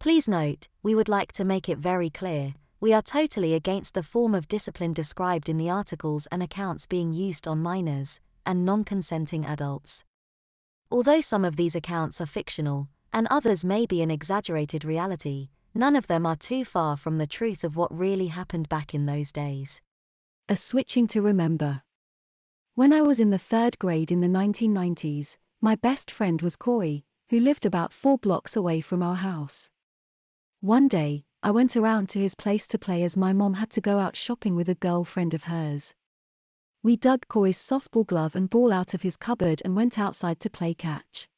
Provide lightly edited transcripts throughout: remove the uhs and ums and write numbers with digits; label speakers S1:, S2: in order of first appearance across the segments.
S1: Please note, we would like to make it very clear, we are totally against the form of discipline described in the articles and accounts being used on minors and non-consenting adults. Although some of these accounts are fictional, and others may be an exaggerated reality, none of them are too far from the truth of what really happened back in those days.
S2: A switching to remember. When I was in the 3rd grade in the 1990s, my best friend was Corey, who lived about 4 blocks away from our house. One day, I went around to his place to play as my mom had to go out shopping with a girlfriend of hers. We dug Corey's softball glove and ball out of his cupboard and went outside to play catch.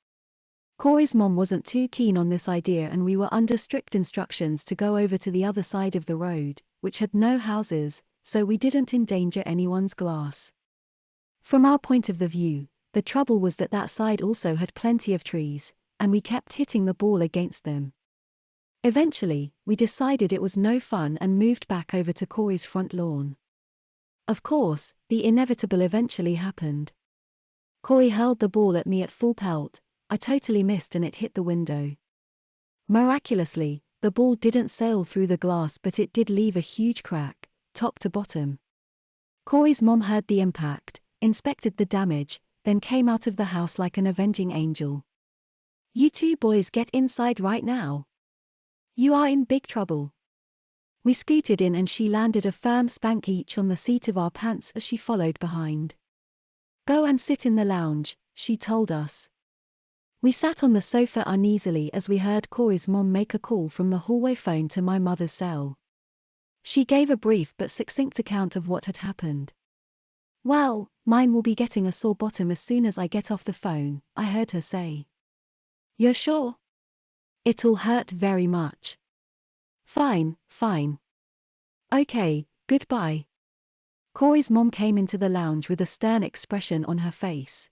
S2: Corey's mom wasn't too keen on this idea and we were under strict instructions to go over to the other side of the road, which had no houses, so we didn't endanger anyone's glass. From our point of the view, the trouble was that that side also had plenty of trees, and we kept hitting the ball against them. Eventually, we decided it was no fun and moved back over to Corey's front lawn. Of course, the inevitable eventually happened. Corey hurled the ball at me at full pelt. I totally missed and it hit the window. Miraculously, the ball didn't sail through the glass but it did leave a huge crack, top to bottom. Corey's mom heard the impact, inspected the damage, then came out of the house like an avenging angel. "You two boys get inside right now. You are in big trouble." We scooted in and she landed a firm spank each on the seat of our pants as she followed behind. "Go and sit in the lounge," she told us. We sat on the sofa uneasily as we heard Corey's mom make a call from the hallway phone to my mother's cell. She gave a brief but succinct account of what had happened. "Well, mine will be getting a sore bottom as soon as I get off the phone," I heard her say. "You're sure? It'll hurt very much." Fine. Okay, goodbye." Corey's mom came into the lounge with a stern expression on her face.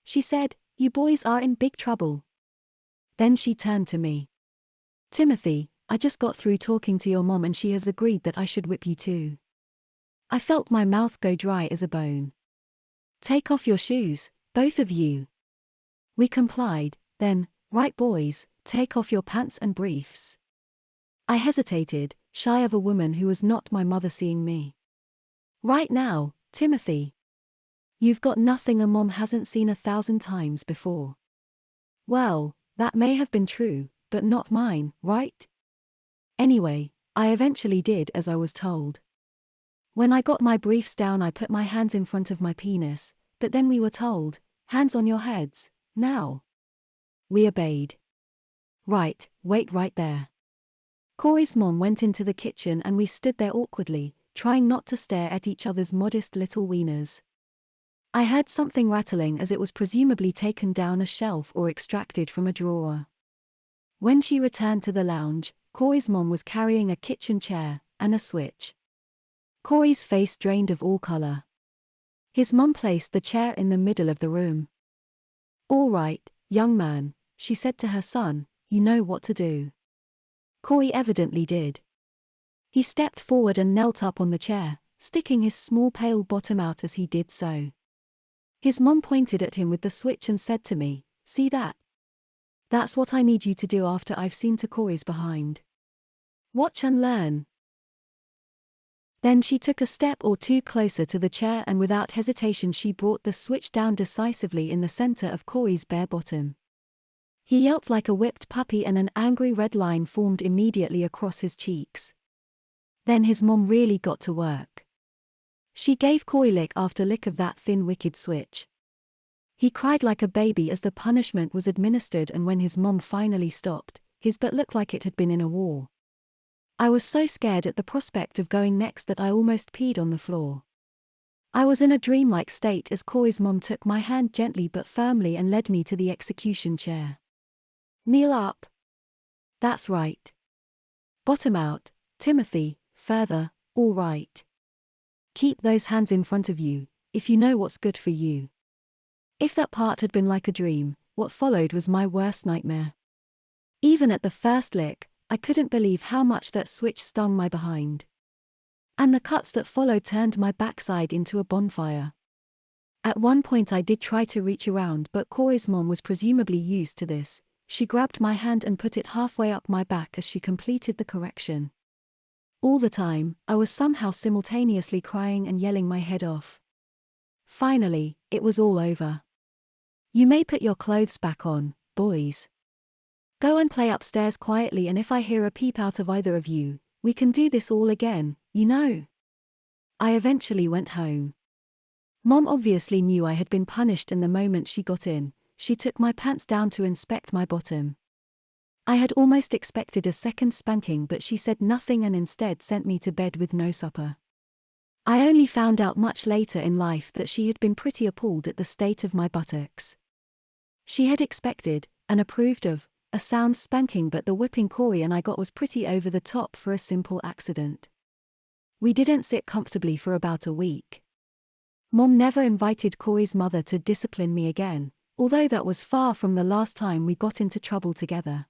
S2: She said, "You boys are in big trouble." Then she turned to me. "Timothy, I just got through talking to your mom and she has agreed that I should whip you too." I felt my mouth go dry as a bone. "Take off your shoes, both of you." We complied, then, "Right boys, take off your pants and briefs." I hesitated, shy of a woman who was not my mother seeing me. "Right now, Timothy. You've got nothing a mom hasn't seen 1,000 times before." Well, that may have been true, but not mine, right? Anyway, I eventually did as I was told. When I got my briefs down I put my hands in front of my penis, but then we were told, "Hands on your heads, now." We obeyed. "Right, wait right there." Corey's mom went into the kitchen and we stood there awkwardly, trying not to stare at each other's modest little wieners. I heard something rattling as it was presumably taken down a shelf or extracted from a drawer. When she returned to the lounge, Corey's mom was carrying a kitchen chair and a switch. Corey's face drained of all color. His mom placed the chair in the middle of the room. "All right, young man," she said to her son, "you know what to do." Corey evidently did. He stepped forward and knelt up on the chair, sticking his small pale bottom out as he did so. His mom pointed at him with the switch and said to me, "See that? That's what I need you to do after I've seen to Corey's behind. Watch and learn." Then she took a step or two closer to the chair and without hesitation she brought the switch down decisively in the center of Corey's bare bottom. He yelped like a whipped puppy and an angry red line formed immediately across his cheeks. Then his mom really got to work. She gave Corey lick after lick of that thin wicked switch. He cried like a baby as the punishment was administered and when his mom finally stopped, his butt looked like it had been in a war. I was so scared at the prospect of going next that I almost peed on the floor. I was in a dreamlike state as Corey's mom took my hand gently but firmly and led me to the execution chair. "Kneel up. That's right. Bottom out, Timothy, further, all right. Keep those hands in front of you, if you know what's good for you." If that part had been like a dream, what followed was my worst nightmare. Even at the first lick, I couldn't believe how much that switch stung my behind. And the cuts that followed turned my backside into a bonfire. At one point I did try to reach around but Corey's mom was presumably used to this. She grabbed my hand and put it halfway up my back as she completed the correction. All the time, I was somehow simultaneously crying and yelling my head off. Finally, it was all over. You may put your clothes back on, boys. Go and play upstairs quietly, and if I hear a peep out of either of you, we can do this all again, you know. I eventually went home. Mom obviously knew I had been punished, and the moment she got in, she took my pants down to inspect my bottom. I had almost expected a second spanking, but she said nothing and instead sent me to bed with no supper. I only found out much later in life that she had been pretty appalled at the state of my buttocks. She had expected, and approved of, a sound spanking, but the whipping Corey and I got was pretty over the top for a simple accident. We didn't sit comfortably for about a week. Mom never invited Corey's mother to discipline me again, although that was far from the last time we got into trouble together.